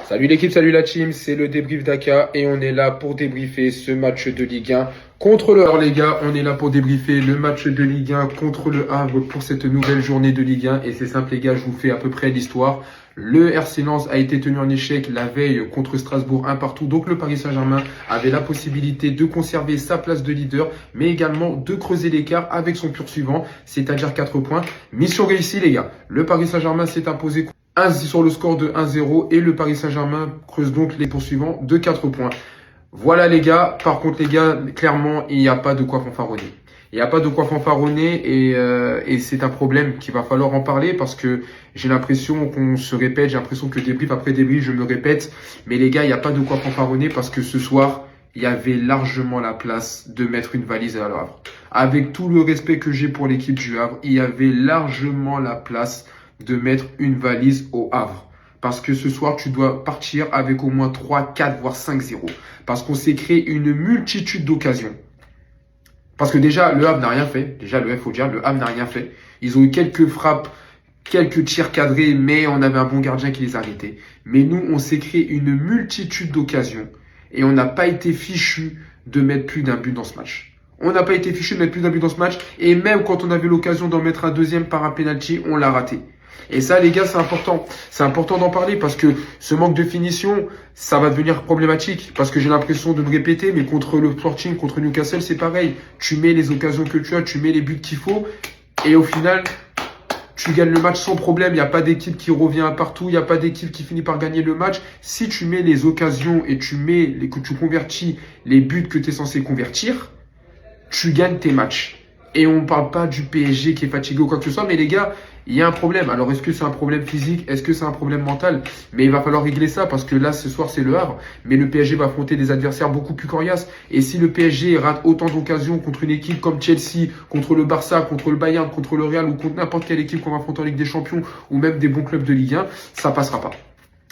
Salut l'équipe, salut la team, c'est le débrief d'Aka et on est là pour débriefer ce match de Ligue 1 contre le... Alors les gars, on est là pour débriefer le match de Ligue 1 contre le Havre pour cette nouvelle journée de Ligue 1 et c'est simple les gars, je vous fais à peu près l'histoire. Le RC Lens a été tenu en échec la veille contre Strasbourg 1-1, donc le Paris Saint-Germain avait la possibilité de conserver sa place de leader, mais également de creuser l'écart avec son poursuivant, c'est-à-dire 4 points. Mission réussie les gars, le Paris Saint-Germain s'est imposé sur le score de 1-0 et le Paris Saint-Germain creuse donc les poursuivants de 4 points. Voilà les gars, par contre les gars, clairement il n'y a pas de quoi fanfaronner. Il n'y a pas de quoi fanfaronner et c'est un problème qu'il va falloir en parler parce que j'ai l'impression qu'on se répète, j'ai l'impression que débrief après débrief je me répète. Mais les gars, il n'y a pas de quoi fanfaronner parce que ce soir, il y avait largement la place de mettre une valise à l'Havre. Avec tout le respect que j'ai pour l'équipe du Havre, il y avait largement la place de mettre une valise au Havre. Parce que ce soir, tu dois partir avec au moins 3, 4, voire 5-0. Parce qu'on s'est créé une multitude d'occasions. Parce que déjà, le Havre n'a rien fait. Déjà, le faut dire, le Havre n'a rien fait. Ils ont eu quelques frappes, quelques tirs cadrés, mais on avait un bon gardien qui les arrêtait. Mais nous, on s'est créé une multitude d'occasions. Et on n'a pas été fichu de mettre plus d'un but dans ce match. On n'a pas été fichu de mettre plus d'un but dans ce match. Et même quand on avait l'occasion d'en mettre un deuxième par un penalty, on l'a raté. Et ça, les gars, c'est important. C'est important d'en parler parce que ce manque de finition, ça va devenir problématique. Parce que j'ai l'impression de me répéter, mais contre le Sporting, contre Newcastle, c'est pareil. Tu mets les occasions que tu as, tu mets les buts qu'il faut. Et au final, tu gagnes le match sans problème. Il n'y a pas d'équipe qui revient partout. Il n'y a pas d'équipe qui finit par gagner le match. Si tu mets les occasions et que tu convertis les buts que tu es censé convertir, tu gagnes tes matchs. Et on ne parle pas du PSG qui est fatigué ou quoi que ce soit, mais les gars, il y a un problème. Alors, est-ce que c'est un problème physique? Est-ce que c'est un problème mental? Mais il va falloir régler ça parce que là, ce soir, c'est le Havre. Mais le PSG va affronter des adversaires beaucoup plus coriaces. Et si le PSG rate autant d'occasions contre une équipe comme Chelsea, contre le Barça, contre le Bayern, contre le Real ou contre n'importe quelle équipe qu'on va affronter en Ligue des Champions ou même des bons clubs de Ligue 1, ça passera pas.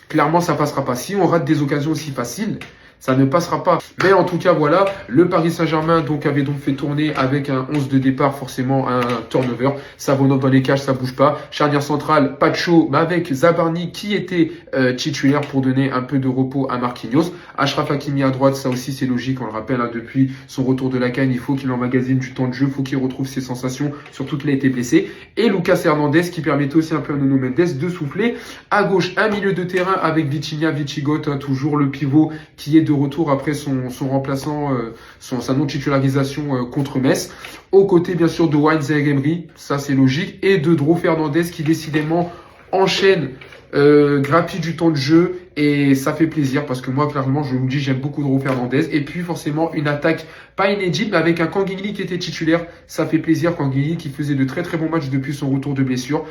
Clairement, ça passera pas. Si on rate des occasions aussi faciles, ça ne passera pas. Mais en tout cas, voilà, le Paris Saint-Germain avait donc fait tourner avec un 11 de départ, forcément un turnover. Savonov dans les cages, ça bouge pas. Charnière centrale, Pacho, mais avec Zabarni qui était titulaire pour donner un peu de repos à Marquinhos. Achraf Hakimi à droite, ça aussi c'est logique, on le rappelle, hein, depuis son retour de la CAN, il faut qu'il emmagasine du temps de jeu, il faut qu'il retrouve ses sensations, surtout qu'il a été blessé. Et Lucas Hernandez qui permettait aussi un peu à Nuno Mendes de souffler. À gauche, un milieu de terrain avec Vitinha, Vichigot, hein, toujours le pivot qui est de retour après son remplaçant, sa non-titularisation contre Metz. Aux côtés, bien sûr, de Wayne Zaïre-Emery, ça c'est logique, et de Dro Fernandez qui décidément enchaîne, grappille du temps de jeu, et ça fait plaisir parce que moi, clairement, je vous le dis, j'aime beaucoup Dro Fernandez. Et puis, forcément, une attaque pas inédite, mais avec un Kangini qui était titulaire. Ça fait plaisir, Kangini qui faisait de très très bons matchs depuis son retour de blessure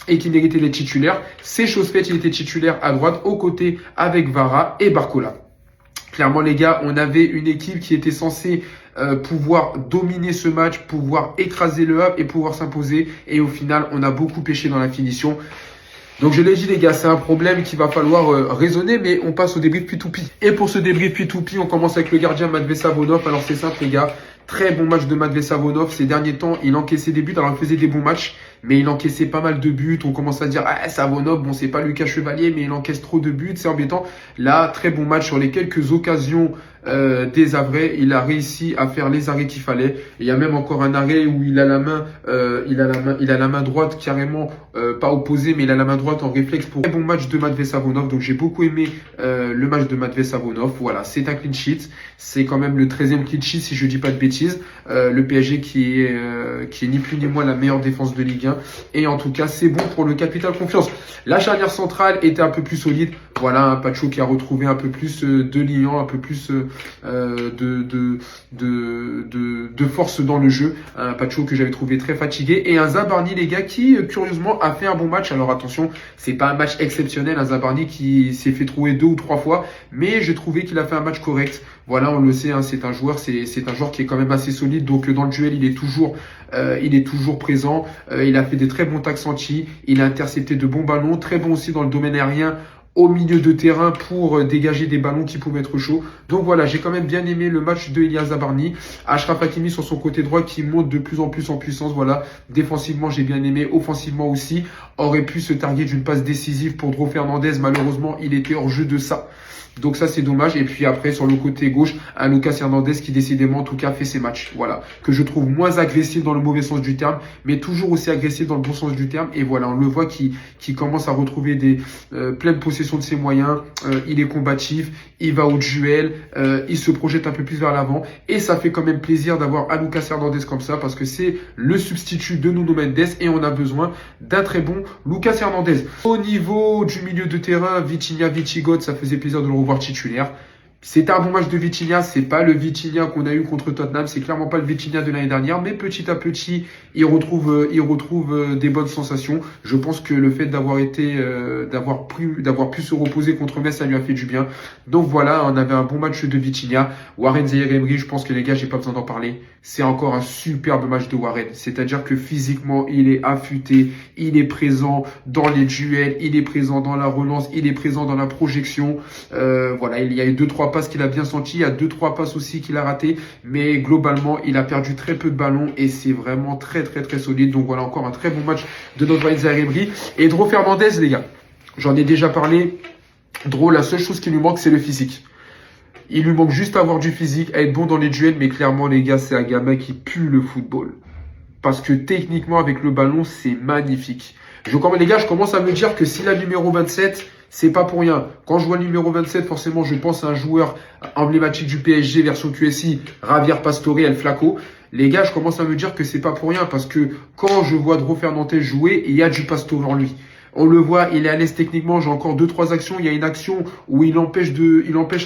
et qui méritait d'être titulaire. C'est chose faite, il était titulaire à droite, aux côtés avec Vara et Barcola. Clairement, les gars, on avait une équipe qui était censée pouvoir dominer ce match, pouvoir écraser le Havre et pouvoir s'imposer. Et au final, on a beaucoup pêché dans la finition. Donc je l'ai dit les gars, c'est un problème qu'il va falloir raisonner, mais on passe au débrief P2P. Et pour ce débrief P2P, on commence avec le gardien Matvey Savonov. Alors c'est simple les gars, très bon match de Matvey Savonov. Ces derniers temps, il encaissait des buts, alors il faisait des bons matchs, mais il encaissait pas mal de buts. On commence à dire, ah Savonov, bon c'est pas Lucas Chevalier, mais il encaisse trop de buts, c'est embêtant. Là, très bon match sur les quelques occasions des Havrais. Il a réussi à faire les arrêts qu'il fallait. Il y a même encore un arrêt où il a la main, il a la main droite carrément pas opposée, mais il a la main droite en réflexe pour un bon match de Matvey Savonov. Donc j'ai beaucoup aimé le match de Matvey Savonov. Voilà, c'est un clean sheet. C'est quand même le 13e clean sheet si je dis pas de bêtises. Le PSG qui est ni plus ni moins la meilleure défense de Ligue 1. Et en tout cas, c'est bon pour le capital confiance. La charnière centrale était un peu plus solide. Voilà, un Pacho qui a retrouvé un peu plus de liant, un peu plus de force dans le jeu. Un Pacho que j'avais trouvé très fatigué. Et un Zabarni, les gars, qui curieusement a fait un bon match. Alors attention, c'est pas un match exceptionnel. Un Zabarni qui s'est fait trouver 2 ou 3 fois. Mais j'ai trouvé qu'il a fait un match correct. Voilà, on le sait, hein, c'est un joueur qui est quand même assez solide. Donc dans le duel, il est toujours présent. Il a fait des très bons tacles sentis. Il a intercepté de bons ballons. Très bon aussi dans le domaine aérien au milieu de terrain pour dégager des ballons qui pouvaient être chauds. Donc voilà, j'ai quand même bien aimé le match de Ilias Zabarni. Achraf Hakimi sur son côté droit qui monte de plus en plus en puissance. Voilà, défensivement j'ai bien aimé, offensivement aussi. Aurait pu se targuer d'une passe décisive pour Dro Fernandez. Malheureusement, il était hors jeu de ça. Donc ça c'est dommage. Et puis après sur le côté gauche, un Lucas Hernandez qui décidément en tout cas fait ses matchs. Voilà, que je trouve moins agressif dans le mauvais sens du terme, mais toujours aussi agressif dans le bon sens du terme. Et voilà, on le voit qui commence à retrouver des pleine possession de ses moyens. Il est combatif, il va au duel, il se projette un peu plus vers l'avant. Et ça fait quand même plaisir d'avoir un Lucas Hernandez comme ça parce que c'est le substitut de Nuno Mendes et on a besoin d'un très bon Lucas Hernandez. Au niveau du milieu de terrain, Vitinha, Vitigod, ça faisait plaisir de le revoir titulaire. C'était un bon match de Vitinha, c'est pas le Vitinha qu'on a eu contre Tottenham, c'est clairement pas le Vitinha de l'année dernière, mais petit à petit, il retrouve des bonnes sensations. Je pense que le fait d'avoir pu se reposer contre Metz, ça lui a fait du bien. Donc voilà, on avait un bon match de Vitinha. Warren Zaïre-Emery, je pense que les gars, j'ai pas besoin d'en parler. C'est encore un superbe match de Warren. C'est-à-dire que physiquement, il est affûté, il est présent dans les duels, il est présent dans la relance, il est présent dans la projection. Voilà, il y a eu 2-3 passes qu'il a bien senti, il y a 2-3 passes aussi qu'il a raté, mais globalement, il a perdu très peu de ballons et c'est vraiment très solide. Donc voilà, encore un très bon match de notre Warren Zaïre-Emery. Et Dro Fernandez, les gars, j'en ai déjà parlé. Dro, la seule chose qui lui manque, c'est le physique. Il lui manque juste à avoir du physique, à être bon dans les duels, mais clairement, les gars, c'est un gamin qui pue le football. Parce que techniquement, avec le ballon, c'est magnifique. Les gars, je commence à me dire que si la numéro 27, c'est pas pour rien. Quand je vois le numéro 27, forcément, je pense à un joueur emblématique du PSG version QSI, Javier Pastore, El Flaco. Les gars, je commence à me dire que c'est pas pour rien parce que quand je vois Dro Fernandez jouer, il y a du Pastore en lui. On le voit, il est à l'aise techniquement. J'ai encore 2-3 actions. Il y a une action où il empêche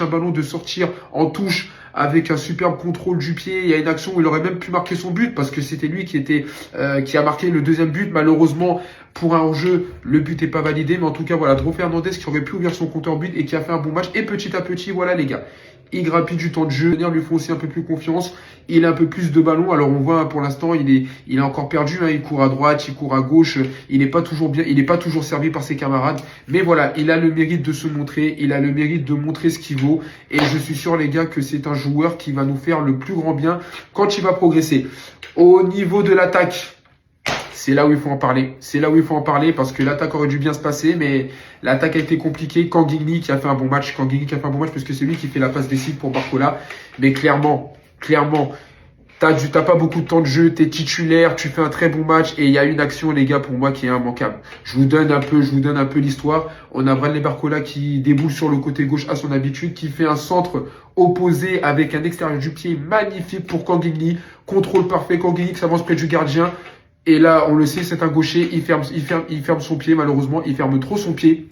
un ballon de sortir en touche avec un superbe contrôle du pied. Il y a une action où il aurait même pu marquer son but parce que c'était lui qui a marqué le deuxième but. Malheureusement, pour un hors-jeu, le but n'est pas validé. Mais en tout cas, voilà, Dro Fernandez qui aurait pu ouvrir son compteur but et qui a fait un bon match. Et petit à petit, voilà les gars. Il grappille du temps de jeu, lui font aussi un peu plus confiance, il a un peu plus de ballon. Alors on voit pour l'instant il est encore perdu, hein. Il court à droite, il court à gauche, il n'est pas toujours bien, il n'est pas toujours servi par ses camarades. Mais voilà, il a le mérite de se montrer, il a le mérite de montrer ce qu'il vaut. Et je suis sûr les gars que c'est un joueur qui va nous faire le plus grand bien quand il va progresser. Au niveau de l'attaque, c'est là où il faut en parler. C'est là où il faut en parler parce que l'attaque aurait dû bien se passer, mais l'attaque a été compliquée. Kanguigny qui a fait un bon match. Parce que c'est lui qui fait la passe décisive pour Barcola. Mais clairement, t'as pas beaucoup de temps de jeu, t'es titulaire, tu fais un très bon match et il y a une action, les gars, pour moi, qui est immanquable. Je vous donne un peu l'histoire. On a Bradley Barcola qui déboule sur le côté gauche à son habitude, qui fait un centre opposé avec un extérieur du pied magnifique pour Kanguigny. Contrôle parfait, Kanguigny qui s'avance près du gardien. Et là, on le sait, c'est un gaucher, il ferme son pied, malheureusement, il ferme trop son pied.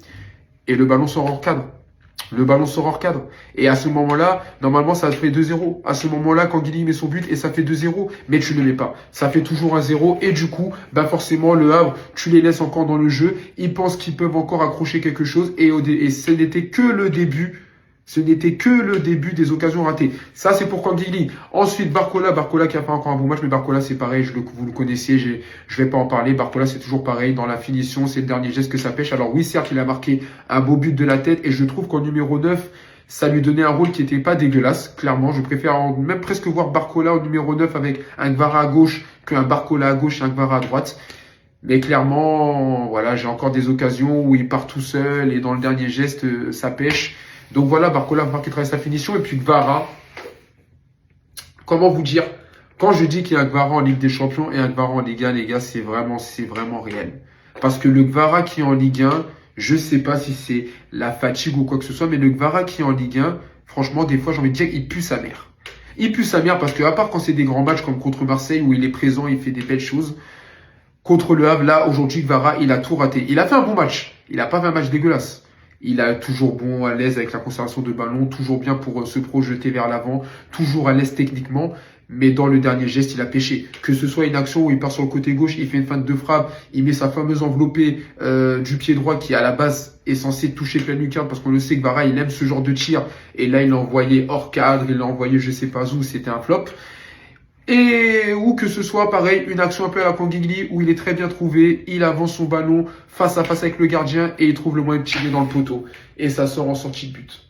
Et le ballon sort hors cadre. Et à ce moment-là, normalement, ça fait 2-0. À ce moment-là, quand Guigny met son but et ça fait 2-0, mais tu ne le mets pas. Ça fait toujours 1-0. Et du coup, forcément, le Havre, tu les laisses encore dans le jeu. Ils pensent qu'ils peuvent encore accrocher quelque chose. Et ce n'était que le début. Ce n'était que le début des occasions ratées. Ça, c'est pour Kanguigny. Ensuite, Barcola qui a fait encore un bon match. Mais Barcola, c'est pareil. Vous le connaissiez. Je vais pas en parler. Barcola, c'est toujours pareil. Dans la finition, c'est le dernier geste que ça pêche. Alors oui, certes, il a marqué un beau but de la tête. Et je trouve qu'en numéro 9, ça lui donnait un rôle qui était pas dégueulasse. Clairement, je préfère même presque voir Barcola au numéro 9 avec un Gvara à gauche qu'un Barcola à gauche et un Gvara à droite. Mais clairement, voilà, j'ai encore des occasions où il part tout seul. Et dans le dernier geste, ça pêche. Donc voilà, Barcola qui travaille sa finition. Et puis Gvara, comment vous dire, quand je dis qu'il y a un Gvara en Ligue des Champions et un Gvara en Ligue 1, les gars, c'est vraiment réel. Parce que le Gvara qui est en Ligue 1, je sais pas si c'est la fatigue ou quoi que ce soit, mais le Gvara qui est en Ligue 1, franchement, des fois, j'ai envie de dire, il pue sa mère. Il pue sa mère parce que, à part quand c'est des grands matchs comme contre Marseille où il est présent, il fait des belles choses, contre le Havre, là, aujourd'hui, Gvara, il a tout raté. Il a fait un bon match. Il a pas fait un match dégueulasse. Il est toujours bon, à l'aise avec la conservation de ballon, toujours bien pour se projeter vers l'avant, toujours à l'aise techniquement. Mais dans le dernier geste, il a pêché. Que ce soit une action où il part sur le côté gauche, il fait une feinte de frappe, il met sa fameuse enveloppée du pied droit qui, à la base, est censé toucher plein lucarne parce qu'on le sait que Gvara, il aime ce genre de tir. Et là, il l'a envoyé hors cadre, il l'a envoyé je sais pas où, c'était un flop. Et ou que ce soit pareil, une action un peu à la Kangili où il est très bien trouvé, il avance son ballon face à face avec le gardien et il trouve le moyen de tirer dans le poteau. Et ça sort en sortie de but.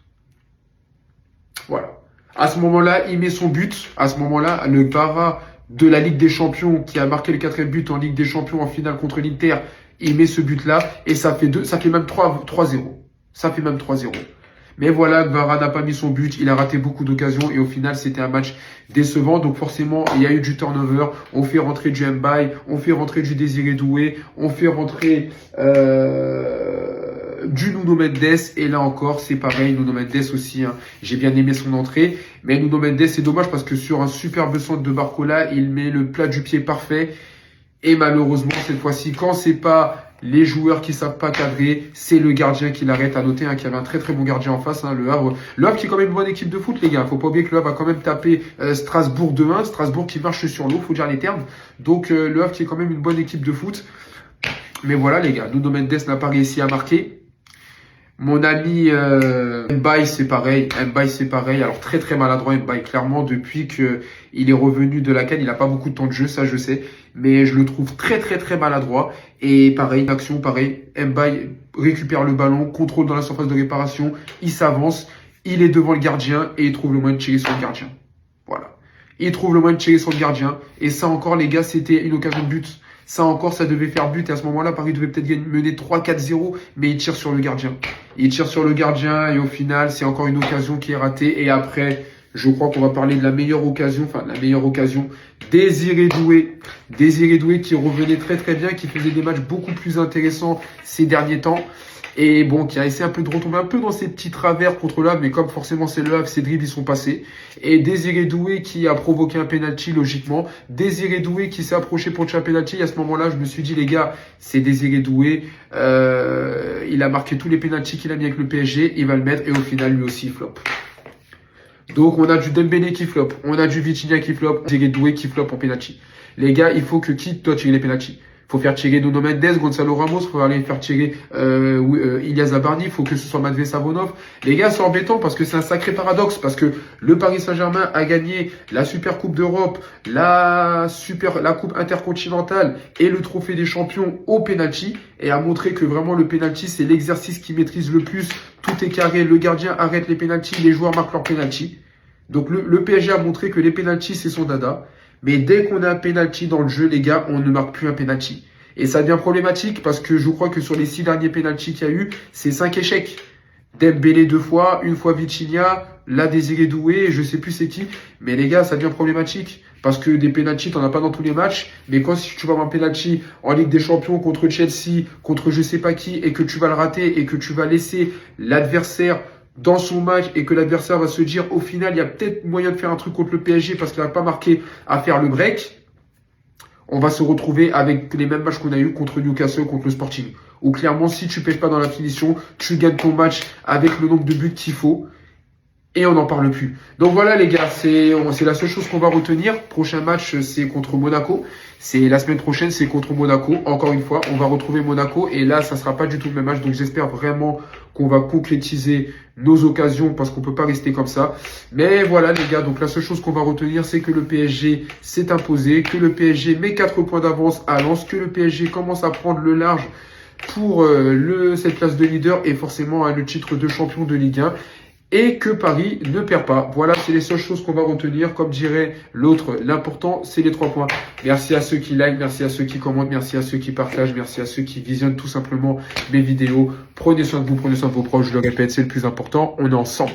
Voilà. À ce moment-là, il met son but. À ce moment-là, le Bara de la Ligue des Champions qui a marqué le 4e but en Ligue des Champions en finale contre l'Inter, il met ce but-là et ça fait même 3-0. Ça fait même 3-0. Mais voilà, Gvara n'a pas mis son but, il a raté beaucoup d'occasions et au final c'était un match décevant. Donc forcément il y a eu du turnover, on fait rentrer du Mbaye, on fait rentrer du Désiré Doué, on fait rentrer du Nuno Mendes et là encore c'est pareil, Nuno Mendes aussi, hein. J'ai bien aimé son entrée, mais Nuno Mendes c'est dommage parce que sur un superbe centre de Barcola, il met le plat du pied parfait et malheureusement cette fois-ci quand c'est pas les joueurs qui savent pas cadrer, c'est le gardien qui l'arrête. À noter hein, qu'il y avait un très très bon gardien en face, hein, le Havre. Le Havre qui est quand même une bonne équipe de foot, les gars. Faut pas oublier que le Havre a quand même tapé Strasbourg 2-1. Strasbourg qui marche sur l'eau, faut dire les termes. Donc le Havre qui est quand même une bonne équipe de foot. Mais voilà les gars, Nuno Mendes n'a pas réussi à marquer. Mon ami Mbaye, c'est pareil. Mbaye, c'est pareil. Alors très très maladroit Mbaye. Clairement, depuis que il est revenu de la CAN, il n'a pas beaucoup de temps de jeu, ça je sais. Mais je le trouve très très très maladroit. Et pareil, action pareil. Mbaye récupère le ballon, contrôle dans la surface de réparation, il s'avance, il est devant le gardien et il trouve le moyen de tirer sur le gardien. Voilà. Il trouve le moyen de tirer sur le gardien. Et ça encore les gars, c'était une occasion de but. Ça encore, ça devait faire but. Et à ce moment-là, Paris devait peut-être mener 3-4-0. Mais il tire sur le gardien. Il tire sur le gardien. Et au final, c'est encore une occasion qui est ratée. Et après, je crois qu'on va parler de la meilleure occasion. Enfin, la meilleure occasion. Désiré Doué. Désiré Doué qui revenait très très bien. Qui faisait des matchs beaucoup plus intéressants ces derniers temps. Et bon, qui a essayé un peu de retomber un peu dans ses petits travers contre le Havre, mais comme forcément c'est le Havre, ses dribbles ils sont passés. Et Désiré Doué qui a provoqué un penalty logiquement. Désiré Doué qui s'est approché pour le penalty. À ce moment-là, je me suis dit les gars, c'est Désiré Doué. Il a marqué tous les penaltys qu'il a mis avec le PSG, il va le mettre et au final lui aussi il flop. Donc on a du Dembélé qui flop, on a du Vitinha qui flop, Désiré Doué qui flop en penalty. Les gars, il faut que qui doit tirer les penaltys? Faut faire tirer Nuno Mendes, Gonzalo Ramos, faut aller faire tirer Ilya Zabarni, faut que ce soit Matvey Savonov. Les gars, c'est embêtant parce que c'est un sacré paradoxe, parce que le Paris Saint-Germain a gagné la Super Coupe d'Europe, la Coupe intercontinentale et le Trophée des Champions au penalty et a montré que vraiment le penalty c'est l'exercice qui maîtrise le plus. Tout est carré, le gardien arrête les penaltys, les joueurs marquent leurs penalty. Donc le PSG a montré que les penaltys c'est son dada. Mais dès qu'on a un penalty dans le jeu, les gars, on ne marque plus un penalty. Et ça devient problématique parce que je crois que sur les 6 derniers penaltys qu'il y a eu, c'est 5 échecs. Dembélé 2 fois, une fois Vitinha, là Désiré Doué, je sais plus c'est qui. Mais les gars, ça devient problématique. Parce que des penaltys, t'en as pas dans tous les matchs. Mais quand si tu vas avoir un penalty en Ligue des Champions contre Chelsea, contre je sais pas qui, et que tu vas le rater et que tu vas laisser l'adversaire dans son match et que l'adversaire va se dire au final il y a peut-être moyen de faire un truc contre le PSG parce qu'il n'a pas marqué à faire le break, on va se retrouver avec les mêmes matchs qu'on a eu contre Newcastle, contre le Sporting. Où clairement si tu pèches pas dans la finition, tu gagnes ton match avec le nombre de buts qu'il faut. Et on n'en parle plus. Donc voilà les gars, c'est la seule chose qu'on va retenir. Prochain match, c'est contre Monaco. C'est la semaine prochaine, c'est contre Monaco. Encore une fois, on va retrouver Monaco. Et là, ça sera pas du tout le même match. Donc j'espère vraiment qu'on va concrétiser nos occasions parce qu'on peut pas rester comme ça. Mais voilà les gars, donc la seule chose qu'on va retenir, c'est que le PSG s'est imposé, que le PSG met 4 points d'avance à Lens, que le PSG commence à prendre le large pour cette place de leader et forcément le titre de champion de Ligue 1. Et que Paris ne perd pas. Voilà, c'est les seules choses qu'on va retenir. Comme dirait l'autre, l'important, c'est les 3 points. Merci à ceux qui like, merci à ceux qui commentent, merci à ceux qui partagent, merci à ceux qui visionnent tout simplement mes vidéos. Prenez soin de vous, prenez soin de vos proches. Je le répète, c'est le plus important. On est ensemble.